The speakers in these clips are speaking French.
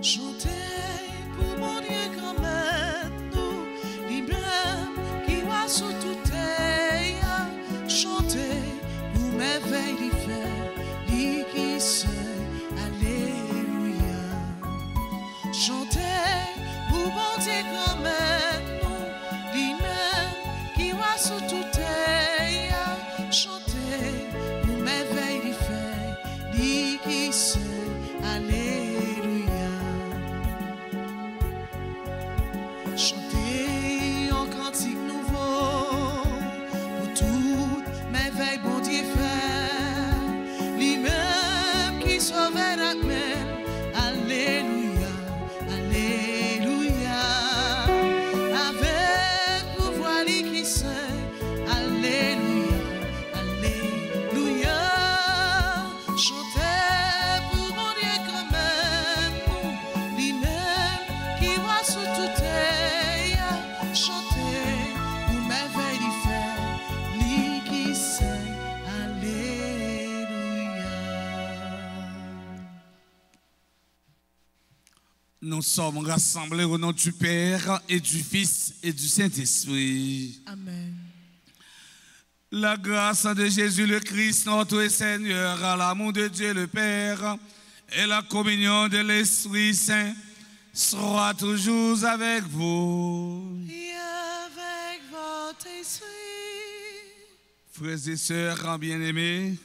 Chantez pour mon Dieu quand même nous, lui-même qui va sous tout terre. Chantez pour merveille d'y faire, lui qui sait, alléluia. Chantez pour mon Dieu quand même nous, lui-même qui va sous tout terre. Chantez pour merveille d'y faire, lui qui sait, alléluia. Chantez en cantique nouveau pour toute merveille bon Dieu fait, lui-même qui sauve la même. Alléluia, alléluia, avec pouvoir lui qui sait. Alléluia, alléluia. Chantez pour mon Dieu quand même, lui-même qui va sous tout terre. Chantez pour merveille d'y faire, lui qui sait. Alléluia. Nous sommes rassemblés au nom du Père et du Fils et du Saint-Esprit. Amen. La grâce de Jésus le Christ, notre Seigneur, l'amour de Dieu le Père et la communion de l'Esprit Saint sera toujours avec vous. Et avec votre esprit. Frères et sœurs bien-aimés,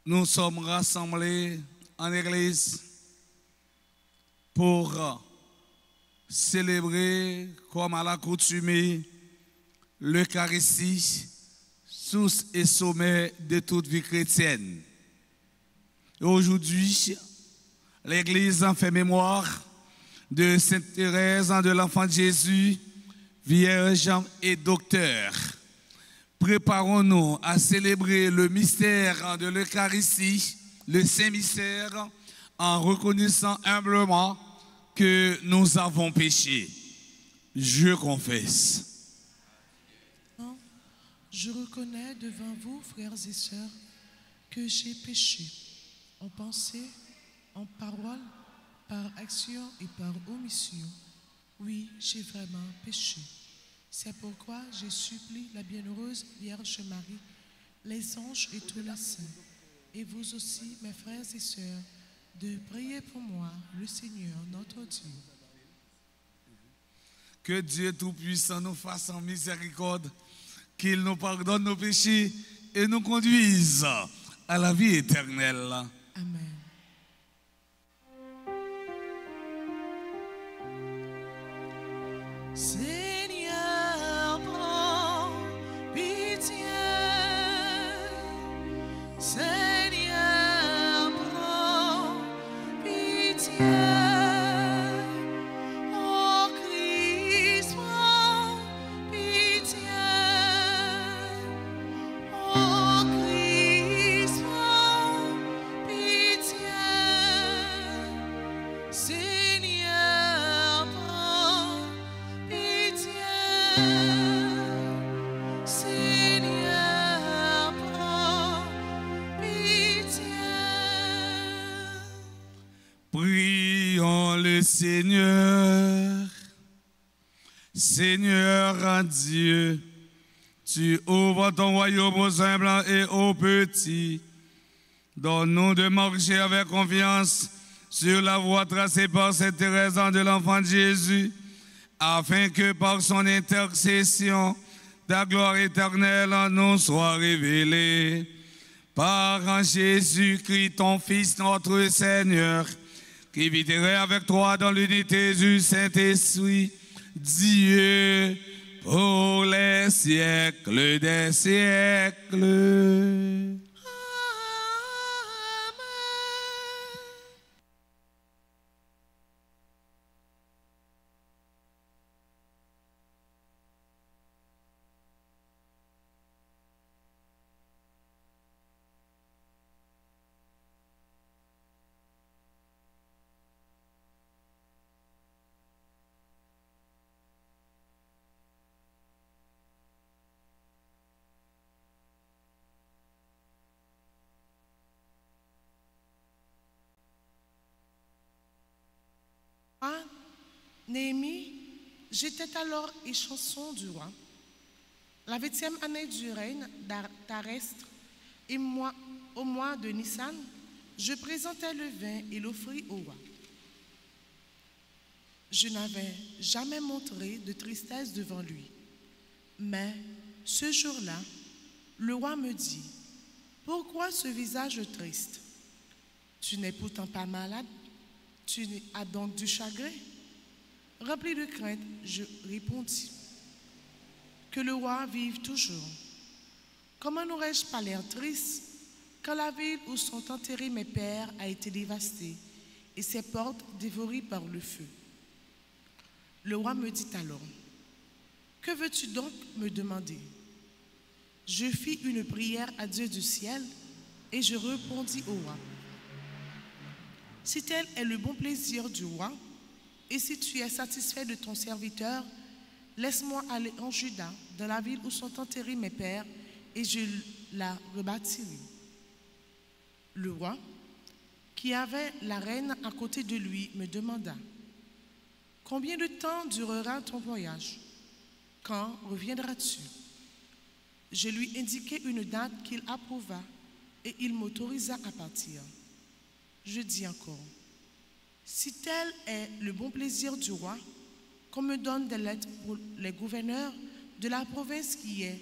nous sommes rassemblés en Église pour célébrer, comme à l'accoutumée, l'Eucharistie, source et sommet de toute vie chrétienne. Et aujourd'hui, l'Église en fait mémoire de Sainte Thérèse de l'Enfant de Jésus, Vierge et Docteur. Préparons-nous à célébrer le mystère de l'Eucharistie, le Saint Mystère, en reconnaissant humblement que nous avons péché. Je confesse. Je reconnais devant vous, frères et sœurs, que j'ai péché en pensée, en parole, par action et par omission. Oui, j'ai vraiment péché. C'est pourquoi je supplie la bienheureuse Vierge Marie, les anges et tous les saints, et vous aussi, mes frères et sœurs, de prier pour moi, le Seigneur, notre Dieu. Que Dieu Tout-Puissant nous fasse en miséricorde, qu'il nous pardonne nos péchés et nous conduise à la vie éternelle. Amen. Seigneur, prends pitié. Seigneur, prends pitié. Oh Christ, prends pitié. Oh Christ, prends pitié. Seigneur, prends pitié. Seigneur, prends pitié. Prions le Seigneur. Seigneur Dieu, tu ouvres ton royaume aux humbles et aux petits. Donne-nous de marcher avec confiance sur la voie tracée par cette Thérèse de l'Enfant de Jésus, afin que par son intercession, ta gloire éternelle nous soit révélée. Par Jésus-Christ, ton Fils, notre Seigneur, qui vivrait avec toi dans l'unité du Saint-Esprit, Dieu, pour les siècles des siècles. Néhémie, j'étais alors échanson du roi. La 20e année du règne d'Arestre, et moi, au mois de Nissan, je présentai le vin et l'offris au roi. Je n'avais jamais montré de tristesse devant lui. Mais ce jour-là, le roi me dit, « Pourquoi ce visage triste? Tu n'es pourtant pas malade, tu as donc du chagrin? » Rempli de crainte, je répondis, « Que le roi vive toujours. Comment n'aurais-je pas l'air triste quand la ville où sont enterrés mes pères a été dévastée et ses portes dévorées par le feu? » Le roi me dit alors, « Que veux-tu donc me demander? » Je fis une prière à Dieu du ciel et je répondis au roi, « Si tel est le bon plaisir du roi, et si tu es satisfait de ton serviteur, laisse-moi aller en Juda, dans la ville où sont enterrés mes pères, et je la rebâtirai. » Le roi, qui avait la reine à côté de lui, me demanda, « Combien de temps durera ton voyage? Quand reviendras-tu? » Je lui indiquai une date qu'il approuva et il m'autorisa à partir. Je dis encore, « Si tel est le bon plaisir du roi, qu'on me donne des lettres pour les gouverneurs de la province qui est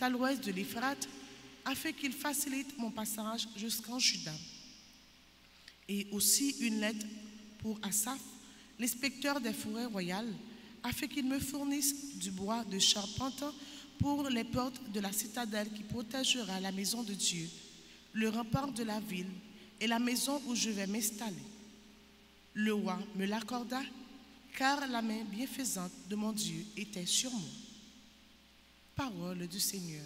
à l'ouest de l'Euphrate, afin qu'ils facilitent mon passage jusqu'en Juda. Et aussi une lettre pour Asaph, l'inspecteur des forêts royales, afin qu'il me fournisse du bois de charpente pour les portes de la citadelle qui protégera la maison de Dieu, le rempart de la ville et la maison où je vais m'installer. » Le roi me l'accorda, car la main bienfaisante de mon Dieu était sur moi. Parole du Seigneur.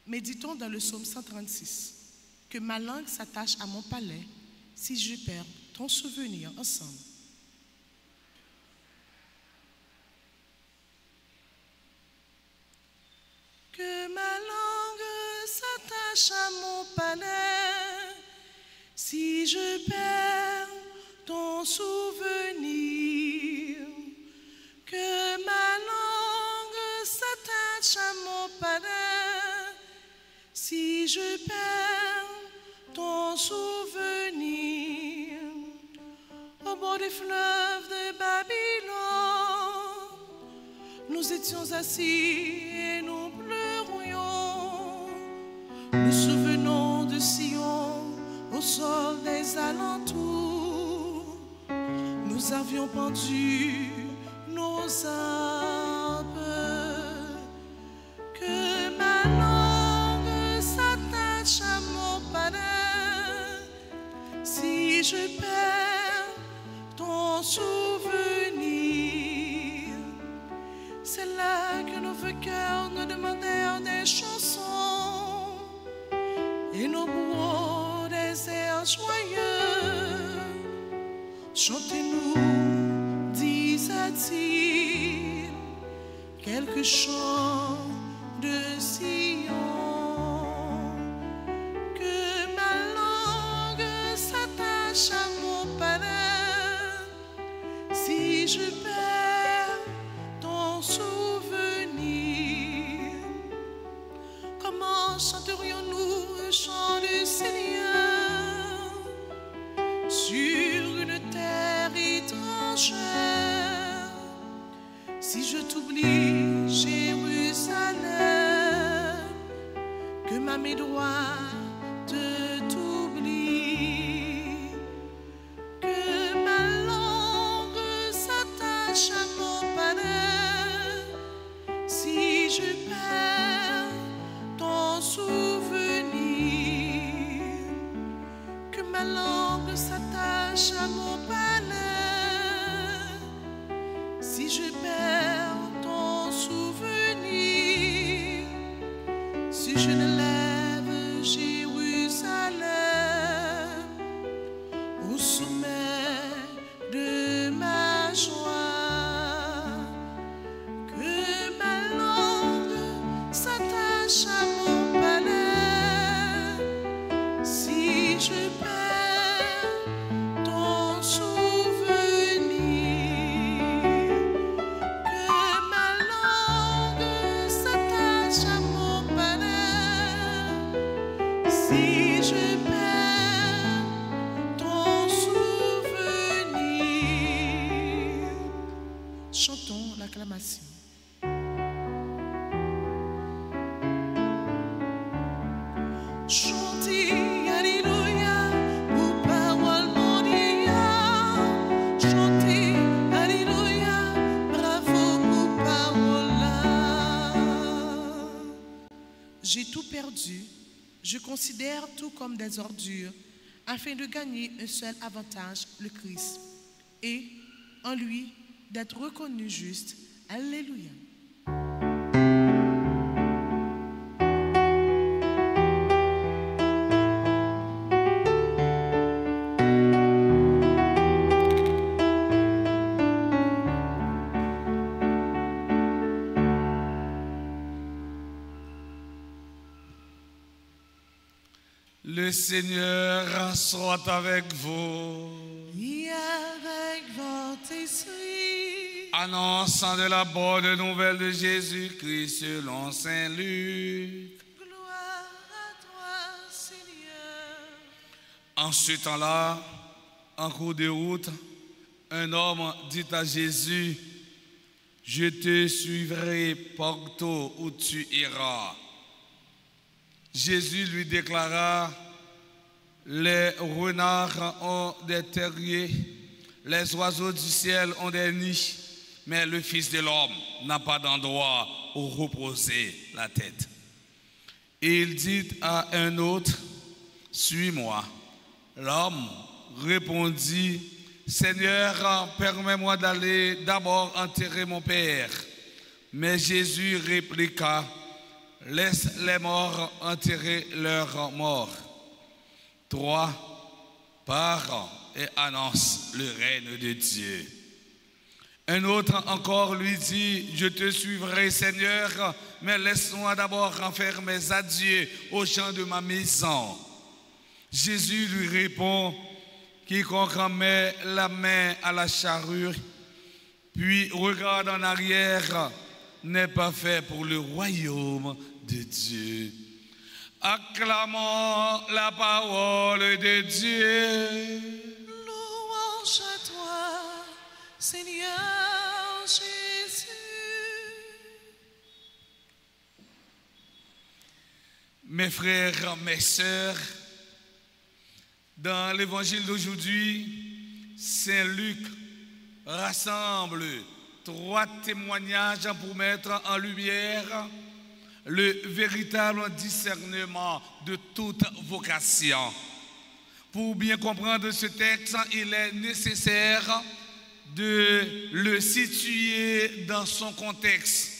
Méditons dans le psaume 136. Que ma langue s'attache à mon palais, si je perds ton souvenir ensemble. Que ma langue s'attache à mon palais, si je perds ton souvenir. Que ma langue s'attache à mon palais, si je perds ton souvenir. Au bord des fleuves de Babylone, nous étions assis et nous pleurions. Nous souvenons de Sion au sol des alentours. Nous avions pendu nos arbres. Que ma langue s'attache à mon palais, si je perds ton souvenir. C'est là que nos cœurs nous demandèrent des chansons et nos bourreaux des airs joyeux. Chantez-nous, disait-il, quelques chants de Sion. Que ma langue s'attache à mon palais, si je perds ton souvenir. Comment chanterions-nous le chant du Seigneur sur une terre étrangère? Si je t'oublie, Jérusalem, que ma main droite t'oublie. Que ma langue s'attache à mon palais, si je perds ton souvenir. Que ma langue s'attache à mon palais, si je perds ton souvenir. Si je ne lève Jérusalem, Si je perds ton souvenir, chantons l'acclamation. Chantez Alléluia pour parole mondiale. Chantez Alléluia, bravo pour parole là. J'ai tout perdu, je considère tout comme des ordures, afin de gagner un seul avantage, le Christ, et en lui d'être reconnu juste. Alléluia. Le Seigneur soit avec vous. Et avec votre esprit. Annonçant de la bonne nouvelle de Jésus-Christ selon Saint Luc. Gloire à toi, Seigneur. En ce temps-là, en cours de route, un homme dit à Jésus, « Je te suivrai partout où tu iras. » Jésus lui déclara, « Les renards ont des terriers, les oiseaux du ciel ont des nids, mais le Fils de l'homme n'a pas d'endroit où reposer la tête. » Et il dit à un autre, « Suis-moi. » L'homme répondit, « Seigneur, permets-moi d'aller d'abord enterrer mon père. » Mais Jésus répliqua, « Laisse les morts enterrer leurs morts. Toi, pars et annonce le règne de Dieu. » Un autre encore lui dit, « Je te suivrai, Seigneur, mais laisse-moi d'abord en faire mes adieux aux gens de ma maison. » Jésus lui répond, « Quiconque met la main à la charrue, puis regarde en arrière, n'est pas fait pour le royaume de Dieu. » Acclamons la parole de Dieu. Louange à toi, Seigneur Jésus. Mes frères, mes sœurs, dans l'évangile d'aujourd'hui, Saint Luc rassemble 3 témoignages pour mettre en lumière le véritable discernement de toute vocation. Pour bien comprendre ce texte, il est nécessaire de le situer dans son contexte.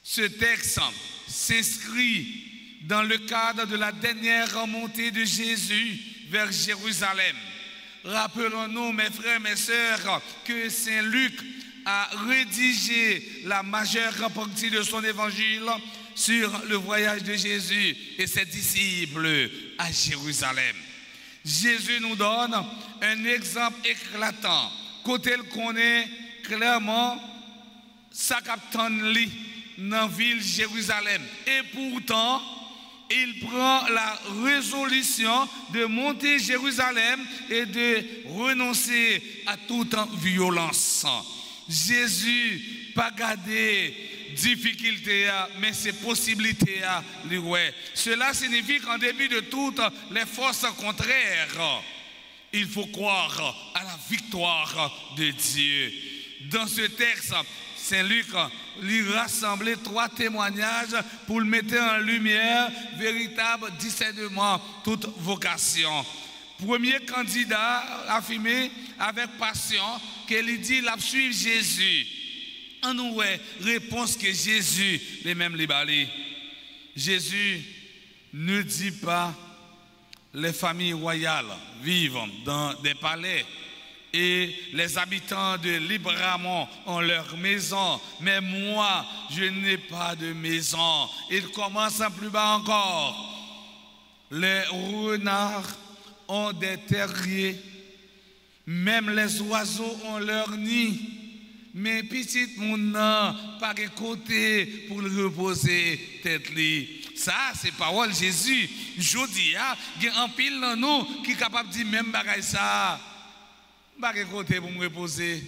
Ce texte s'inscrit dans le cadre de la dernière montée de Jésus vers Jérusalem. Rappelons-nous, mes frères, mes sœurs, que Saint Luc a rédigé la majeure partie de son évangile sur le voyage de Jésus et ses disciples à Jérusalem. Jésus nous donne un exemple éclatant, côté il connaît clairement sa capitaine dans la ville de Jérusalem. Et pourtant, il prend la résolution de monter Jérusalem et de renoncer à toute violence. Jésus pas gardé difficultés, mais ses possibilités. Cela signifie qu'en dépit de toutes les forces contraires, il faut croire à la victoire de Dieu. Dans ce texte, Saint Luc lui rassemblait 3 témoignages pour le mettre en lumière, véritable discernement, toute vocation. Premier candidat affirmé avec passion qu'il dit la suivre Jésus. En nous, réponse que Jésus les mêmes les balais. Jésus ne dit pas les familles royales vivent dans des palais et les habitants de Libramont ont leur maison, mais moi je n'ai pas de maison. Il commence plus bas encore. Les renards ont des terriers, même les oiseaux ont leur nid. Mais petit mon n'a pas de côté pour le reposer tête li. Ça, c'est parole Jésus. Jodi, il y a un pile dans nous qui est capable de dire même bagaille ça. Pas de côté pour me reposer.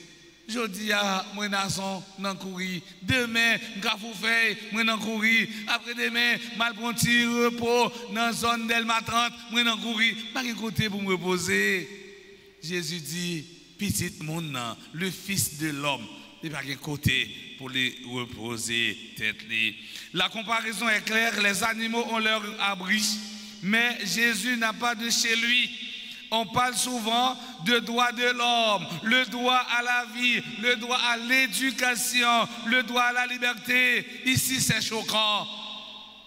Jodi, moi nason nan courir. Demain, gafou feuille, moi nan courir. Après demain, mal prendre petit repos dans zone Delma 30, moi nan courir. Pas de côté pour me reposer. Jésus dit, petit monde, le Fils de l'homme, il pas de côté pour les reposer tête. La comparaison est claire, les animaux ont leur abri, mais Jésus n'a pas de chez lui. On parle souvent de droit de l'homme, le droit à la vie, le droit à l'éducation, le droit à la liberté. Ici, c'est choquant.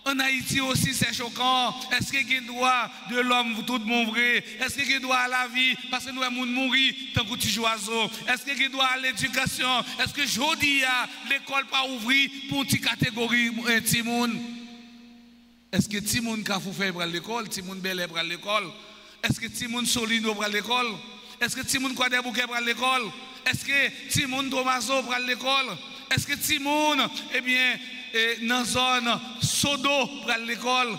En Haïti aussi, c'est choquant. Est-ce qu'il y a un droit de l'homme, tout le monde vrai? Est-ce qu'il y a un droit à la vie? Parce que nous avons mourir tant que petit oiseau. Est-ce qu'il y a un droit à l'éducation? Est-ce que aujourd'hui, l'école pas ouvrir pour une petite catégorie petit monde? Est-ce que petit monde qui a fait pour l'école, petit monde bel pour l'école? Est-ce que petit monde solide pour l'école? Est-ce que petit monde quoi des bouquets pour l'école? Est-ce que petit monde Tomaso pour l'école? Est-ce que petit monde, eh bien, dans la zone sodo pour l'école?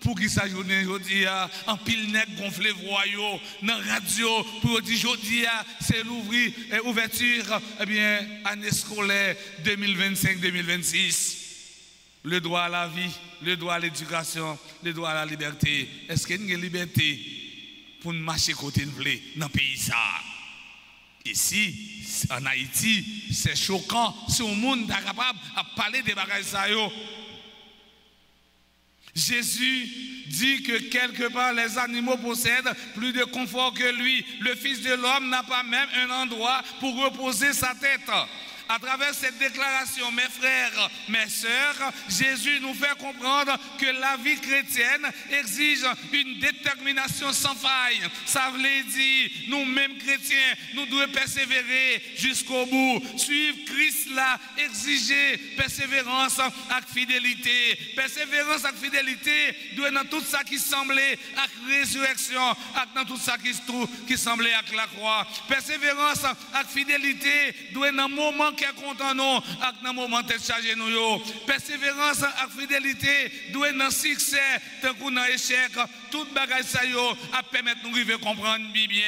Pour qui ça journée aujourd'hui, en pile nèg gonflé voyou, dans la radio, pour dire aujourd'hui, c'est l'ouverture, eh bien, année scolaire 2025-2026. Le droit à la vie, le droit à l'éducation, le droit à la liberté. Est-ce qu'il y a une liberté pour nous marcher côté de blé dans le pays ça? Ici, en Haïti, c'est choquant. Si le monde est capable de parler des bagages ça. Jésus dit que quelque part les animaux possèdent plus de confort que lui. Le Fils de l'homme n'a pas même un endroit pour reposer sa tête. À travers cette déclaration, mes frères, mes sœurs, Jésus nous fait comprendre que la vie chrétienne exige une détermination sans faille. Ça veut dire, nous-mêmes chrétiens, nous devons persévérer jusqu'au bout. Suivre Christ là, exiger persévérance avec fidélité. Persévérance avec fidélité doit dans tout ça qui semblait avec résurrection, dans tout ça qui semblait avec la croix. Persévérance avec fidélité doit dans le moment qui est content nous, avec dans moment de charger nous. Persévérance et fidélité doit dans succès, tant qu'on dans échec, toute bagage ça yo a permettre nous de comprendre bien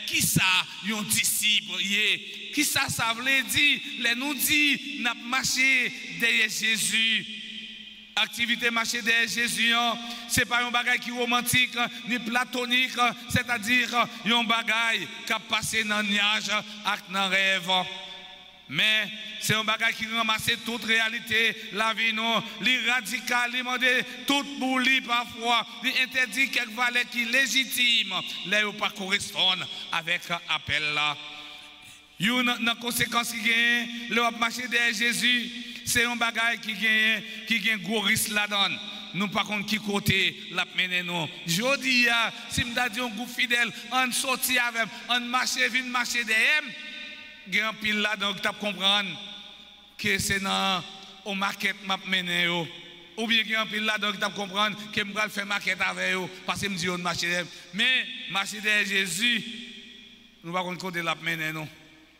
qui ça yon disciple qui ça veut dire les nous dit n'a marché derrière Jésus. Activité marché derrière Jésus, ce n'est pas un bagage qui est romantique ni platonique, c'est-à-dire un bagage qui a passé dans le nuage et dans le rêve. Mais c'est un bagage qui ramasse toute réalité, la vie non, l'irradical, l'immonde, toute bouli parfois, l'interdit quelques valeurs qui légitimes, là où pas correspondent avec l'appel là. Une conséquence qui gagne, le marché derrière Jésus, c'est un bagage qui gagne gros risque là-dedans. Nous par contre qui côté la mener nous. Je dis si m'da dit un groupe fidèle, on sorti avec, on marcher, vient marcher derrière. Il y a un pile là donc tu comprendre que c'est dans au market m'a mené ou bien il y a un pile là donc tu comprendre que me va faire market avec eux parce que me dit on marcher mais marcher derrière Jésus nous va contre côté la mené non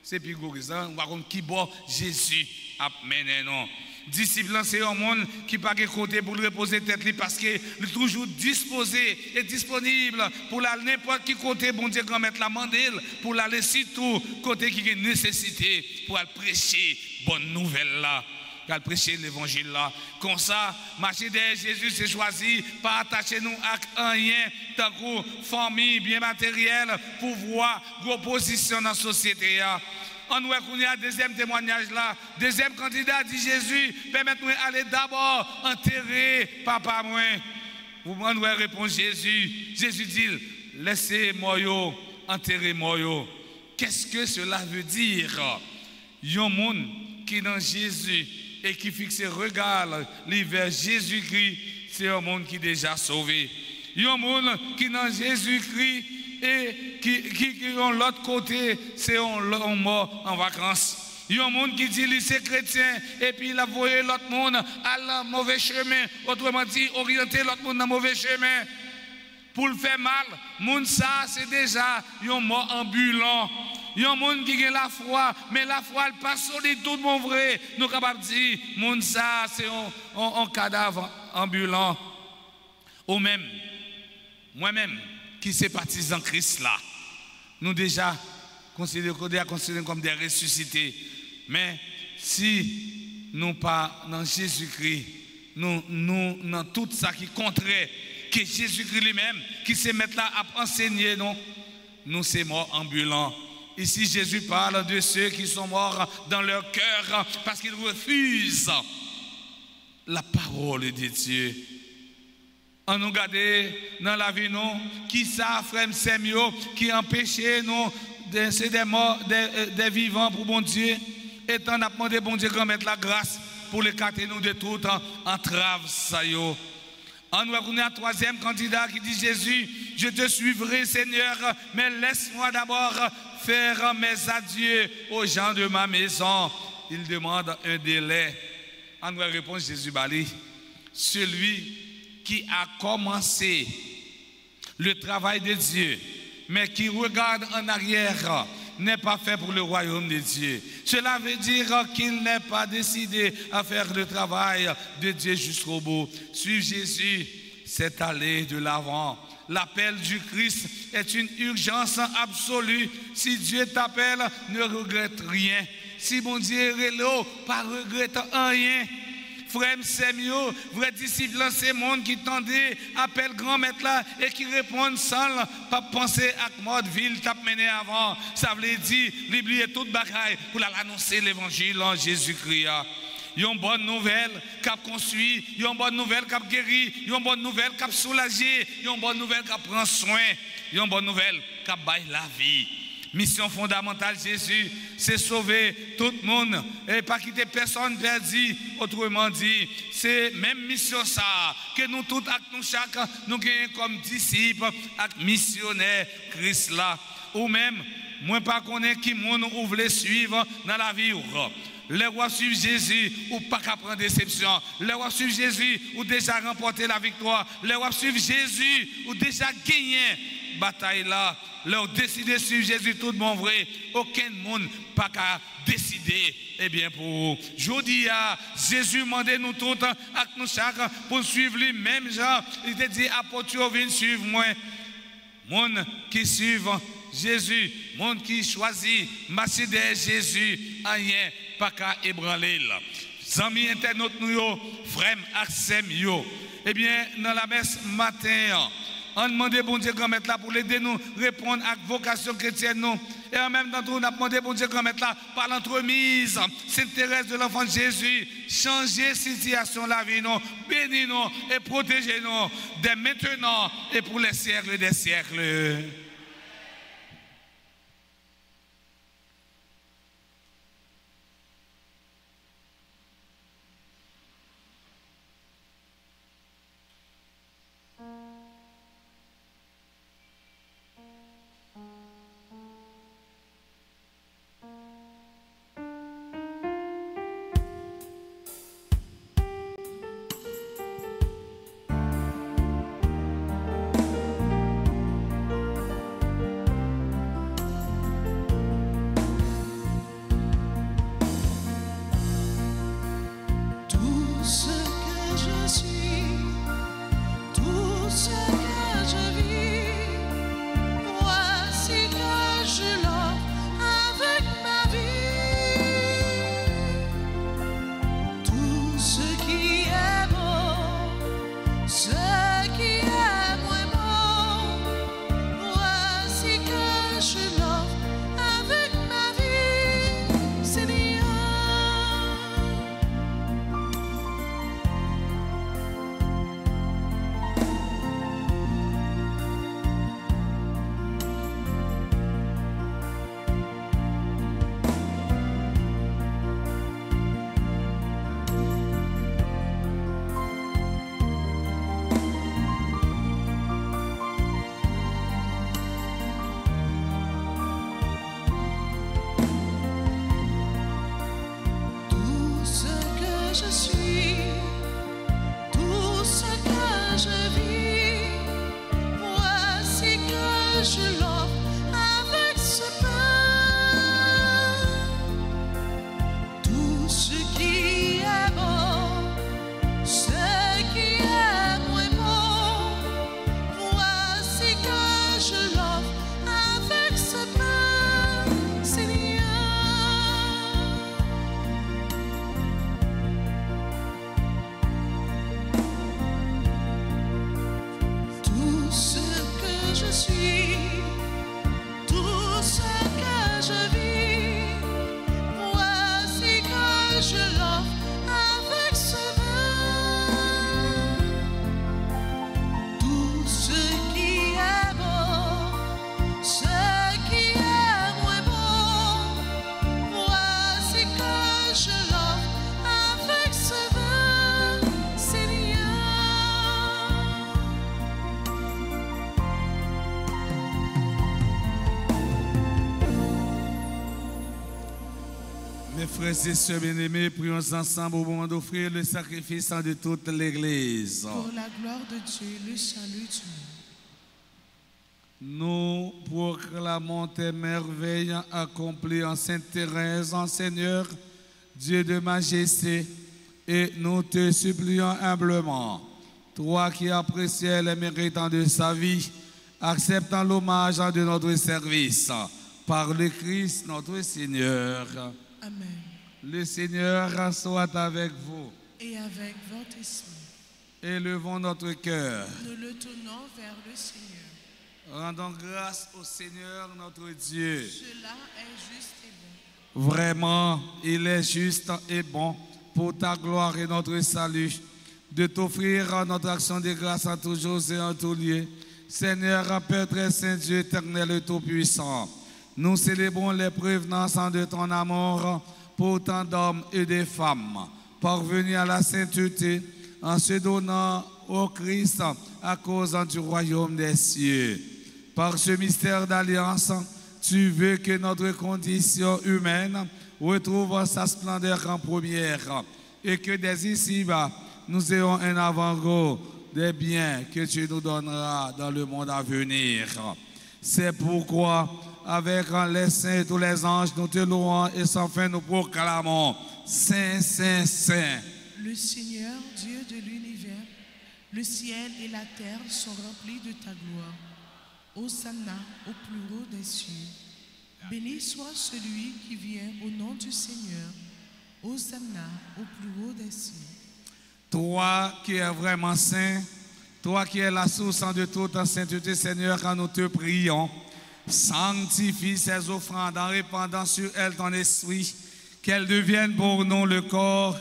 c'est plus gros ça on va contre qui boit Jésus a mené non. Disciple, c'est un monde qui n'a pas côté pour le reposer tête parce qu'il est toujours disposé et disponible pour aller n'importe qui côté, bon Dieu, quand mettre la mandale, pour aller surtout côté qui a nécessité pour aller prêcher bonne nouvelle là, pour aller prêcher l'évangile là. Comme ça, marcher derrière Jésus, c'est choisi, pas attacher nous à rien, tant que famille, bien matériel, pouvoir, gros position dans la société. On voit qu'on y a deuxième témoignage là. Deuxième candidat dit Jésus, permettez-moi d'aller d'abord enterrer papa moi. Vous m'en répondre Jésus. Jésus dit, laissez-moi enterrez-moi. Qu'est-ce que cela veut dire? Il y a un monde qui est dans Jésus et qui fixe le regard vers Jésus-Christ, c'est un monde qui est déjà sauvé. Il y a un monde qui est dans Jésus-Christ et qui ont l'autre côté, c'est un mort en vacances. Il y a un monde qui dit c'est chrétien et puis il a voyé l'autre monde à le mauvais chemin. Autrement dit, orienter l'autre monde dans le mauvais chemin. Pour le faire mal, monde ça c'est déjà un mort ambulant. Il y a un monde qui a la foi, mais la foi elle pas solide, tout le monde vrai. Nous sommes capables de dire, monde ça c'est un cadavre ambulant, ou même, moi-même, qui suis partisan Christ là, nous déjà considérons comme des ressuscités. Mais si nous pas dans Jésus-Christ, nous dans tout ça qui est contraire, que Jésus-Christ lui-même, qui se met là à enseigner, nous sommes morts ambulants. Ici, Jésus parle de ceux qui sont morts dans leur cœur parce qu'ils refusent la parole de Dieu. On nous regarde dans la vie, nous, qui ça, frère Samuel, qui empêche nous de des morts, des vivants pour bon Dieu. Et on a demandé bon Dieu de mettre la grâce pour les écarter nous de toute entrave. On nous a un troisième candidat qui dit Jésus, je te suivrai Seigneur, mais laisse-moi d'abord faire mes adieux aux gens de ma maison. Il demande un délai. On nous répond Jésus Bali, celui qui a commencé le travail de Dieu, mais qui regarde en arrière, n'est pas fait pour le royaume de Dieu. Cela veut dire qu'il n'est pas décidé à faire le travail de Dieu jusqu'au bout. Suivre Jésus, c'est aller de l'avant. L'appel du Christ est une urgence absolue. Si Dieu t'appelle, ne regrette rien. Si mon Dieu est là, pas regrette rien. Frère Samuel, vrai disciple, c'est le monde qui tendait, appelle grand maître là et qui répond sans pas penser à mode ville t'a mené avant. Ça veut dire, l'oublier toute bagaille pour l'annoncer l'évangile en Jésus-Christ. Il y a une bonne nouvelle qui a construit, il y a une bonne nouvelle qui a guéri, il y a une bonne nouvelle qui a soulagé, il y a une bonne nouvelle qui a pris soin, il y a une bonne nouvelle qui a baillé la vie. Mission fondamentale Jésus, c'est sauver tout le monde et pas quitter personne perdu. Autrement dit, c'est même mission ça que nous tous, nous chaque, nous gagnons comme disciples, missionnaires Christ là. Ou même, moi pas connaître qui monde ou voulez suivre dans la vie. Les rois suivent Jésus ou pas qu'à prendre déception. Les rois suivent Jésus ou déjà remporté la victoire. Les rois suivent Jésus ou déjà gagné bataille là. Leur décider de suivre Jésus tout le monde vrai. Aucun monde pas qu'à décider. Eh bien pour aujourd'hui, Jésus demandait nous tous à nous chaque pour suivre lui même genre. Il te dit apôtre viens suivre moi. Monde qui suivent Jésus, monde qui choisit marcher derrière Jésus, rien pas qu'à ébranler là. Amis internautes nous yo, frère Axem yo. Eh bien dans la messe matin, on demande bon Dieu grand maître là pour l'aider nous répondre à la vocation chrétienne nous. Et en même temps on a demandé bon Dieu grand maître là par l'entremise Sainte Thérèse de l'enfant Jésus changer situation la vie nous, bénir nous et protéger nous dès maintenant et pour les siècles des siècles. Tout ce qui est bon, ce qui est suis, tout ce que je vis, voici que je l'offre avec ce vin. Tout ce qui est beau, ce qui est moins beau, voici que je l'offre avec ce vin, Seigneur. Mes frères et sœurs bien-aimés, prions ensemble au moment d'offrir le sacrifice de toute l'Église. Pour la gloire de Dieu, le salut du monde. Nous proclamons tes merveilles accomplies en Sainte Thérèse, en Seigneur, Dieu de majesté, et nous te supplions humblement, toi qui apprécies les méritants de sa vie, acceptant l'hommage de notre service, par le Christ notre Seigneur. Amen. Le Seigneur soit avec vous. Et avec votre esprit, Élevons notre cœur. nous le tournons vers le Seigneur. Rendons grâce au Seigneur notre Dieu. Cela est juste et bon. Vraiment, il est juste et bon pour ta gloire et notre salut de t'offrir notre action de grâce en tous jours et en tous lieux. Seigneur, Père très saint, Dieu éternel et tout-puissant, nous célébrons les prévenances de ton amour pour tant d'hommes et de femmes parvenus à la sainteté en se donnant au Christ à cause du royaume des cieux. Par ce mystère d'alliance, tu veux que notre condition humaine retrouve sa splendeur en première et que dès ici-bas, nous ayons un avant-goût des biens que tu nous donneras dans le monde à venir. C'est pourquoi, avec les saints et tous les anges, nous te louons et sans fin nous proclamons Saint, Saint, Saint. Le Seigneur, Dieu de l'univers, le ciel et la terre sont remplis de ta gloire. Hosanna au plus haut des cieux. Béni soit celui qui vient au nom du Seigneur. Hosanna au plus haut des cieux. Toi qui es vraiment saint, toi qui es la source de toute sainteté, Seigneur, quand nous te prions, sanctifie ces offrandes en répandant sur elles ton esprit, qu'elles deviennent pour nous le corps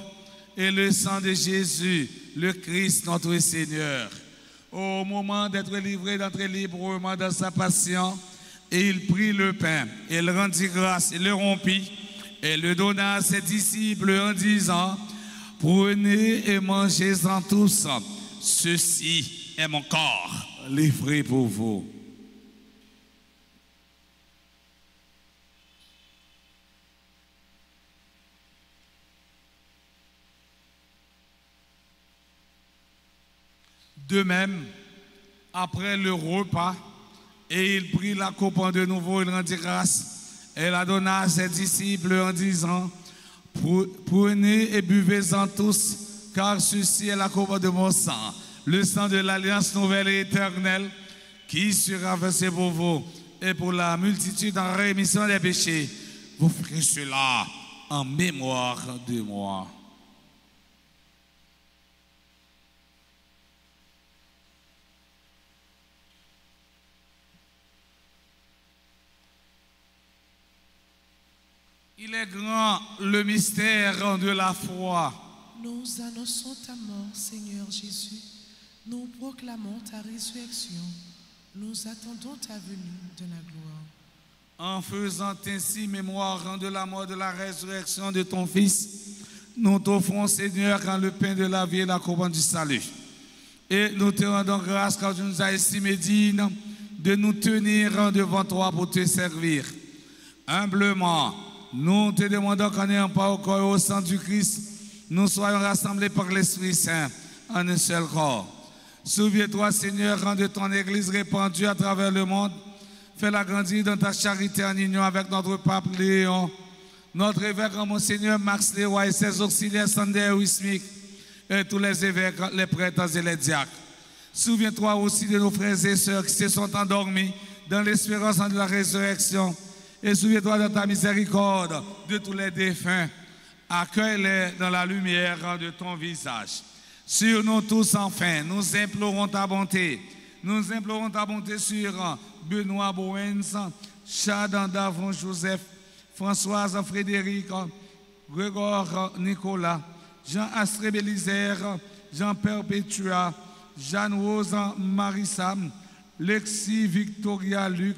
et le sang de Jésus, le Christ notre Seigneur. Au moment d'être livré, d'entrer librement dans sa passion, et il prit le pain, il rendit grâce, il le rompit, et le donna à ses disciples en disant, prenez et mangez-en tous, ceci est mon corps, livré pour vous. De même, après le repas, et il prit la coupe de nouveau, il rendit grâce, et la donna à ses disciples en disant, prenez et buvez-en tous, car ceci est la coupe de mon sang, le sang de l'alliance nouvelle et éternelle, qui sera versé pour vous et pour la multitude en rémission des péchés. Vous ferez cela en mémoire de moi. Il est grand le mystère de la foi. Nous annonçons ta mort, Seigneur Jésus. Nous proclamons ta résurrection. Nous attendons ta venue de la gloire. En faisant ainsi mémoire de la mort, de la résurrection de ton Fils, nous t'offrons, Seigneur, quand le pain de la vie et la couronne du salut. Et nous te rendons grâce quand tu nous as estimé dignes de nous tenir devant toi pour te servir. Humblement, nous te demandons qu'en ayant pas au corps et au sang du Christ, nous soyons rassemblés par l'Esprit Saint en un seul corps. Souviens-toi, Seigneur, de ton Église répandue à travers le monde. Fais-la grandir dans ta charité en union avec notre pape Léon, notre évêque Monseigneur Max Leroy et ses auxiliaires Sander Wismik, et tous les évêques, les prêtres et les diacres. Souviens-toi aussi de nos frères et sœurs qui se sont endormis dans l'espérance de la résurrection. Et souviens-toi de ta miséricorde de tous les défunts. Accueille-les dans la lumière de ton visage. Sur nous tous, enfin, nous implorons ta bonté. Nous implorons ta bonté sur Benoît Bowens, Chadan Davon Joseph, Françoise Frédéric, Grégoire Nicolas, Jean-Astré Bélisaire, Jean Perpétua, Jeanne-Rose Marissam, Lexi Victoria Luc,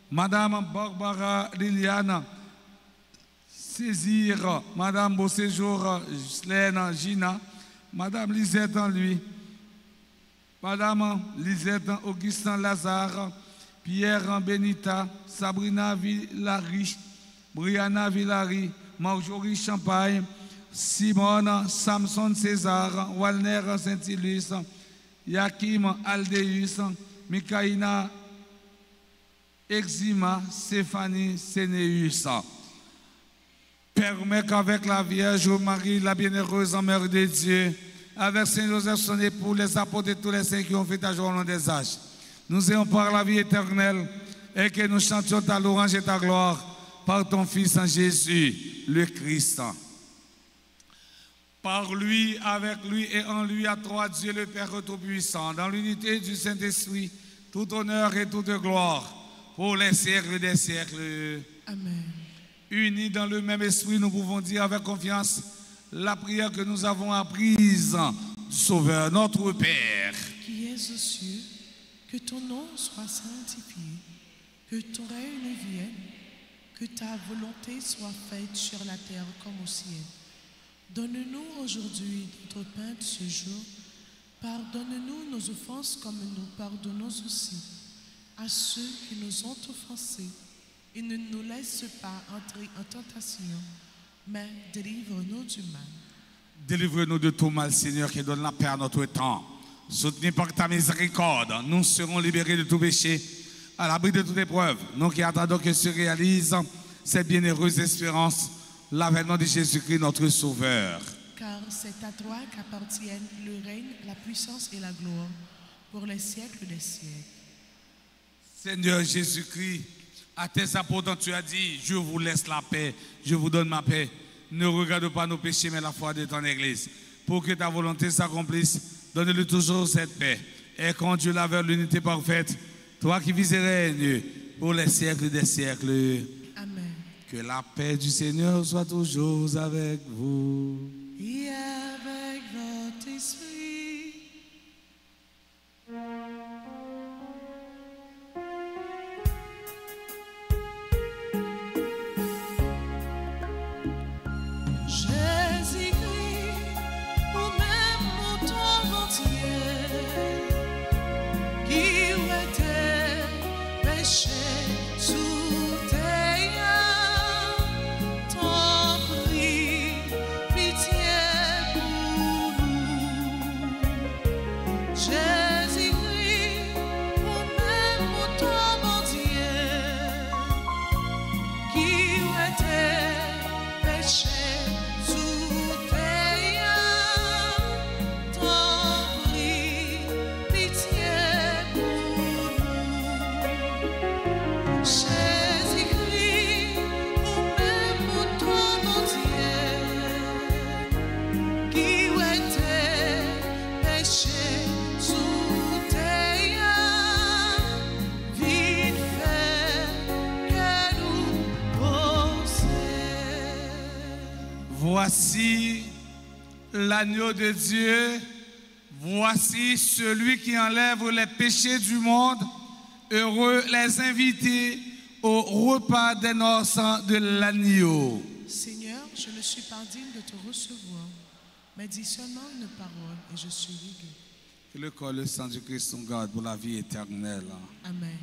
Madame Barbara Liliane, Césire, Madame Beauséjour Slaine Gina, Madame Lisette lui, Madame Lisette Augustin Lazare, Pierre Benita, Sabrina Villari, Brianna Villari, Marjorie Champagne, Simone Samson César, Walner Saint-Ilus, Yakim Aldeus, Mikaïna Exima, Stéphanie Sénéus. Permets qu'avec la Vierge Marie, la bienheureuse Mère de Dieu, avec Saint Joseph son époux, les apôtres et tous les saints qui ont fait ta joie au long des âges, nous ayons par la vie éternelle et que nous chantions ta louange et ta gloire par ton Fils en Jésus, le Christ. Par lui, avec lui et en lui, à toi, Dieu le Père Tout-Puissant, dans l'unité du Saint-Esprit, tout honneur et toute gloire pour les siècles des siècles. Amen. Unis dans le même esprit, nous pouvons dire avec confiance la prière que nous avons apprise du Sauveur, notre Père. Qui es aux cieux, que ton nom soit sanctifié, que ton règne vienne, que ta volonté soit faite sur la terre comme au ciel. Donne-nous aujourd'hui notre pain de ce jour. Pardonne-nous nos offenses comme nous pardonnons aussi à ceux qui nous ont offensés. Et ne nous laisse pas entrer en tentation, mais délivre-nous du mal. Délivre-nous de tout mal, Seigneur, qui donne la paix à notre temps. Soutenus par ta miséricorde, nous serons libérés de tout péché, à l'abri de toute épreuve. Nous qui attendons que se réalise cette bienheureuse espérance, l'avènement de Jésus-Christ, notre Sauveur. Car c'est à toi qu'appartiennent le règne, la puissance et la gloire, pour les siècles des siècles. Seigneur Jésus-Christ, à tes apôtres, tu as dit, je vous laisse la paix, je vous donne ma paix. Ne regarde pas nos péchés, mais la foi de ton Église. Pour que ta volonté s'accomplisse, donne-lui toujours cette paix. Et conduis-la vers l'unité parfaite, toi qui vis et règnes pour les siècles des siècles. Amen. Que la paix du Seigneur soit toujours avec vous. Et avec votre esprit. Voici l'agneau de Dieu, voici celui qui enlève les péchés du monde. Heureux les invités au repas des noces de l'agneau. Seigneur, je ne suis pas digne de te recevoir, mais dis seulement une parole et je suis guéri. Que le corps et le sang du Christ nous garde pour la vie éternelle. Amen.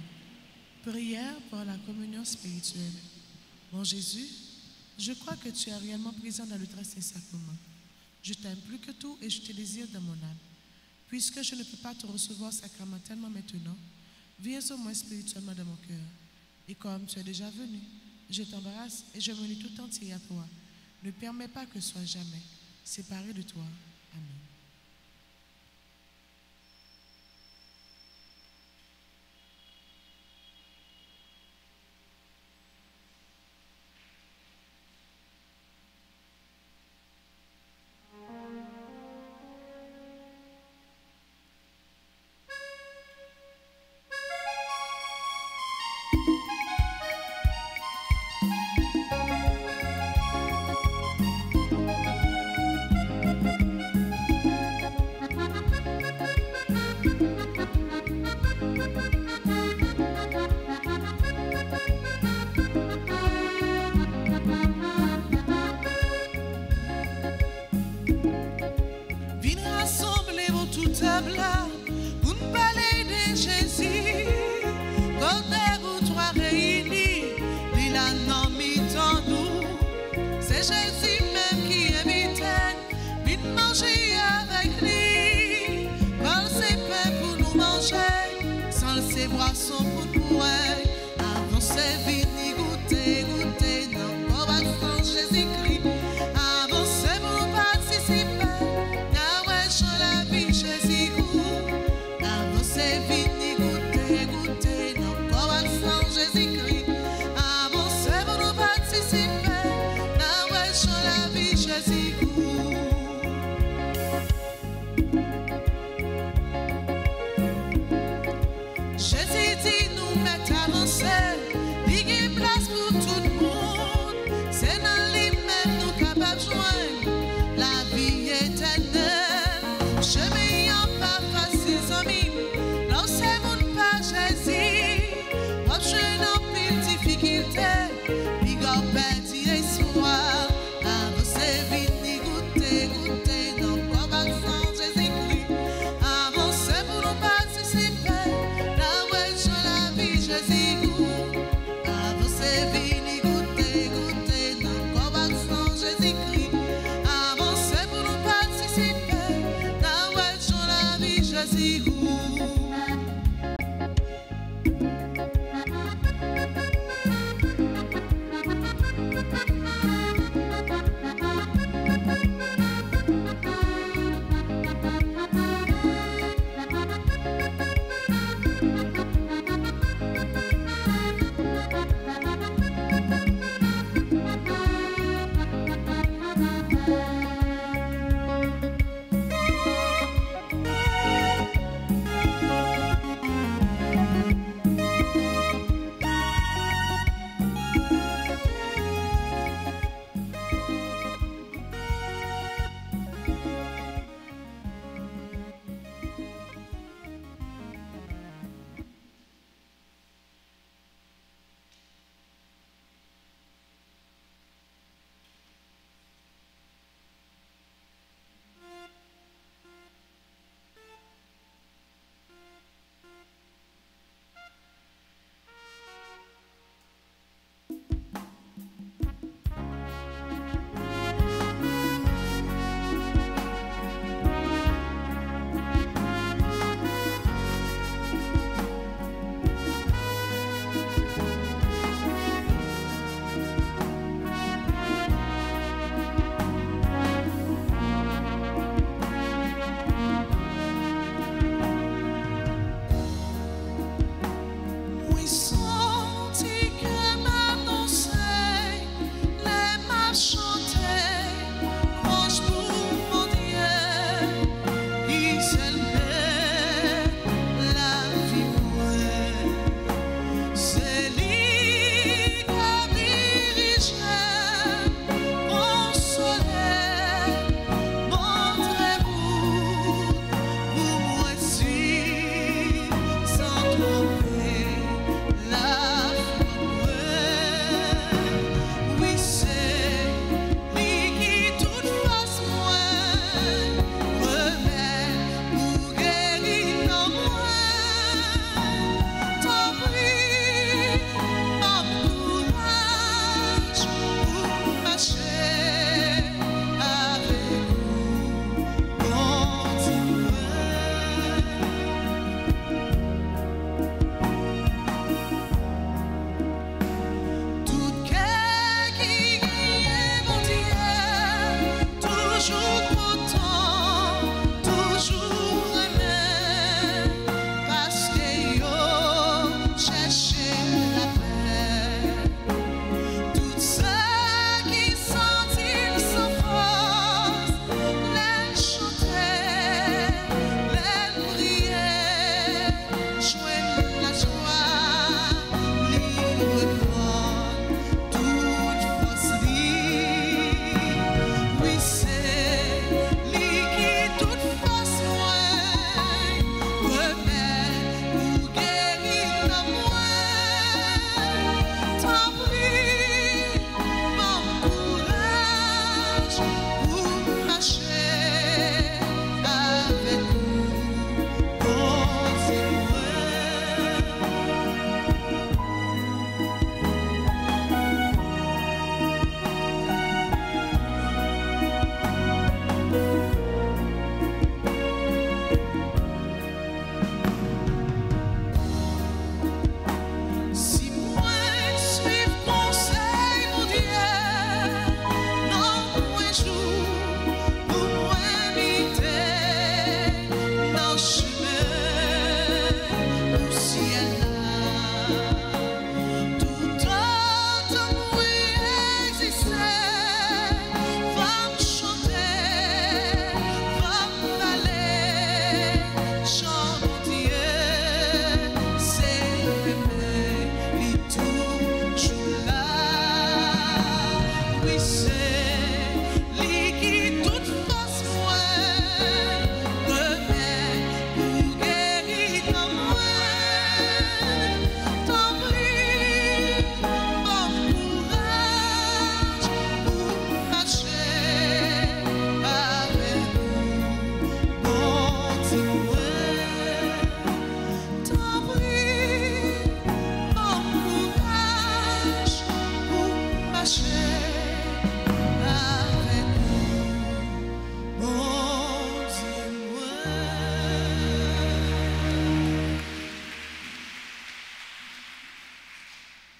Prière pour la communion spirituelle. Mon Jésus, je crois que tu es réellement présent dans le très saint sacrement. Je t'aime plus que tout et je te désire dans mon âme. Puisque je ne peux pas te recevoir sacramentellement maintenant, viens au moins spirituellement dans mon cœur. Et comme tu es déjà venu, je t'embrasse et je me lie tout entier à toi. Ne permets pas que je sois jamais séparé de toi. Amen. dans ses bras son pour avancez, vini, goûtez, goûtez, non, pas sans Jésus-Christ. Avancez pour participer, dans la vie Jésus-Christ. Avancez, vini, goûtez, goûtez, non, pas sans Jésus-Christ. Avancez pour participer, dans la vie Jésus-Christ. Jésus dit nous mettre avancer, il y a place pour tout le monde. C'est dans lui-même nous capables de joindre la vie éternelle. Chemin en pas facile, amis, non c'est mon pas Jésus. Pas jeune en pile difficulté, il y a petit espoir. Avancez, vite, goûtez, goûtez, non pas sans Jésus-Christ. Avancez pour nous participer. Avancez, vini, goûtez, goûtez, non, pas sans Jésus-Christ. Avancez pour nous participer, dans la vie Jésus-Christ.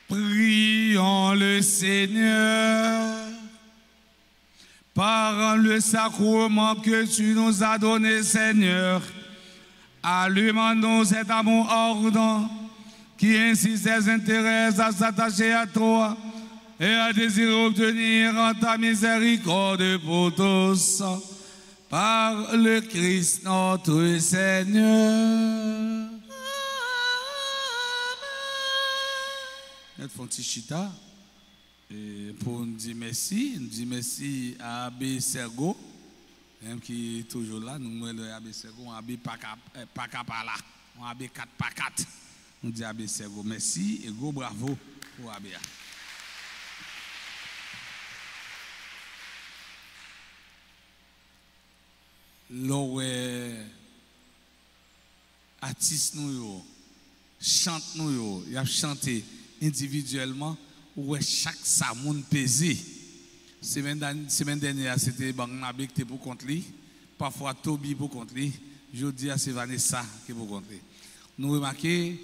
Prions le Seigneur. Par le sacrement que tu nous as donné, Seigneur, allumons-nous cet amour ardent qui insiste ses intérêts à s'attacher à toi et à désirer obtenir en ta miséricorde pour tous, par le Christ notre Seigneur. Nous faisons un petit chita pour nous dire merci. Nous disons merci à Abbé Sergo, qui est toujours là. Nous disons Abbé Sergo, Abbé Pakapala, Abbé 4x4. Nous disons Abbé Sergo merci et gros bravo pour Abbé. L'oré artiste nous chante nous y a chanté individuellement ou chaque samoun pesé. Semaine dernière c'était Barnabé qui était pour contre lui, parfois Toby pour contre lui, jeudi c'est Vanessa qui est pour contre lui. Nous remarquons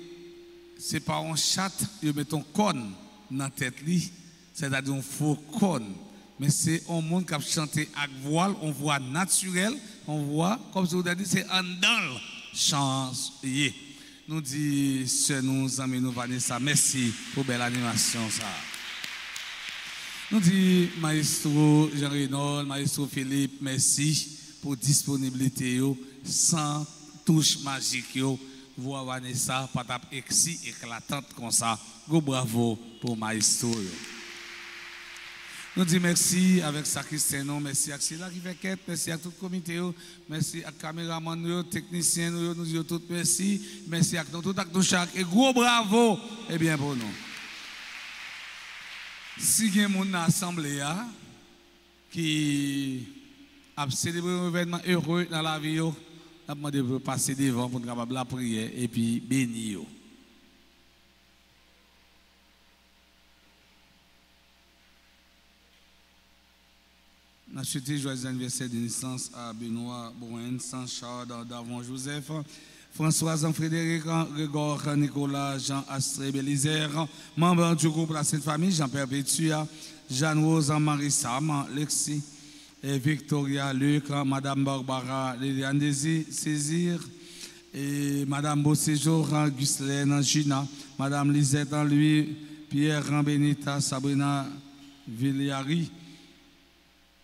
c'est pas un chat, ils mettent un cône dans la tête lui, c'est-à-dire un faux cône. Mais c'est un monde qui a chanté avec voile, on voit naturel, on voit, comme je vous ai dit, c'est un dans chantier. Nous disons, nous amis, nous Vanessa, merci pour belle animation. Ça. Nous disons, Maestro Jean-Renaud, Maestro Philippe, merci pour disponibilité, sans touche magique. Voix Vanessa, pas éclatante comme ça. Go bravo pour Maestro. Nous disons merci avec ça Christian, merci à Sila qui fait quête, merci à tout le comité, merci à caméraman, technicien, nous disons tout merci, merci à tout acte chaque et gros bravo et bien pour nous. Si il y a une assemblée qui a célébré un événement heureux dans la vie, on a demandé de passer devant pour capable la prière et puis bénir. On a souhaité joyeux anniversaire de naissance à Benoît Bouen, Saint-Charles, Davon Joseph, François Jean-Frédéric, Grégoire, Nicolas, Jean-Astré Bélisaire, membre du groupe La Sainte Famille, Jean Perpétua, Jeanne-Rose, Marie Sam, Lexi, et Victoria, Luc, Madame Barbara, Liliane Césir, et Madame Beauséjour, Ghislaine, Gina, Madame Lisette, Louis, Pierre, Benita, Sabrina Villiari,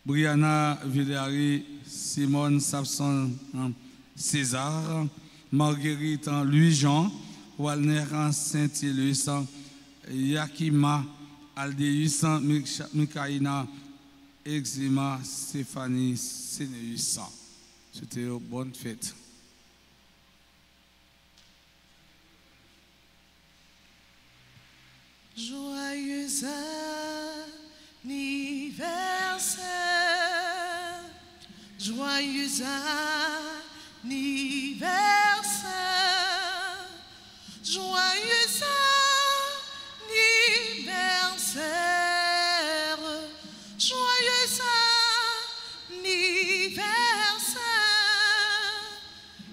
Brianna Villari, Simone Sapson César, Marguerite Louis-Jean, Walner Saint-Ilus, Yakima Aldeus, Mikaïna Exima, Stéphanie Sénéus. C'était une bonne fête. Joyeux anniversaire, joyeux anniversaire, joyeux anniversaire, joyeux anniversaire.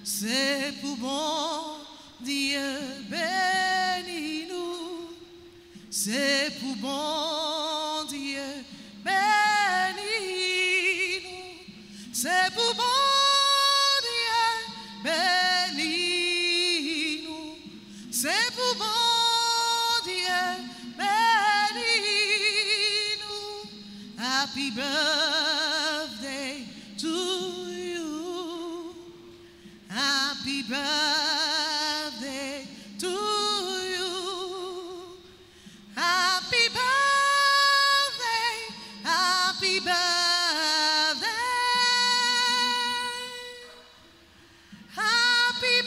C'est pour bon Dieu bénis-nous, c'est pour bon Dieu bénis-nous, c'est pour bon Dieu bénis-nous, c'est pour bon Dieu bénis-nous. Happy birthday to you, happy birthday to you, happy birthday, happy birthday, happy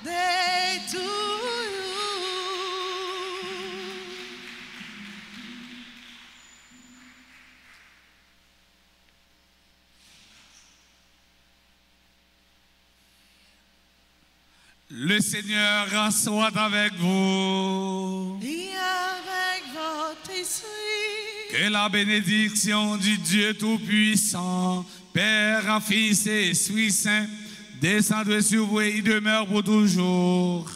birthday to you. Le Seigneur soit avec vous. Et avec votre esprit, Que la bénédiction du Dieu Tout-Puissant, Père, Fils et Esprit Saint, descende sur vous et y demeure pour toujours.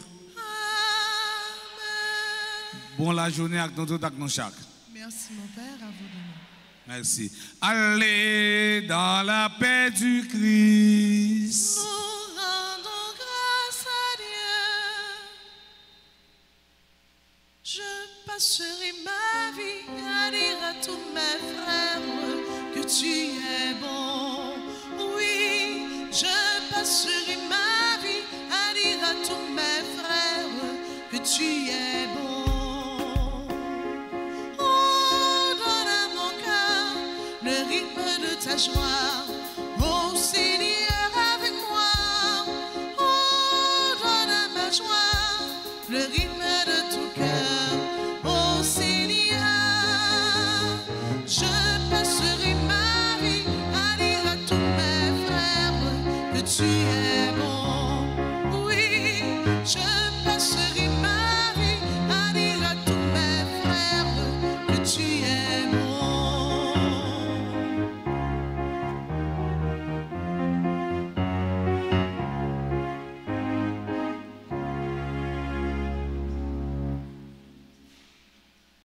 Amen. Bon la journée avec nous tout avec nous chaque. Merci mon Père, à vous de même. Merci. Allez dans la paix du Christ. Nous rendons grâce à Dieu. Je passerai ma vie à dire à tous mes frères que tu es bon. Oui, je passerai ma vie à dire à tous mes frères que tu es bon. Oh, donne à mon cœur le rythme de ta joie. Oh Seigneur, avec moi. Oh, donne à ma joie le rythme de ton cœur. Oh Seigneur, je passerai ma vie à dire à tous mes frères que tu es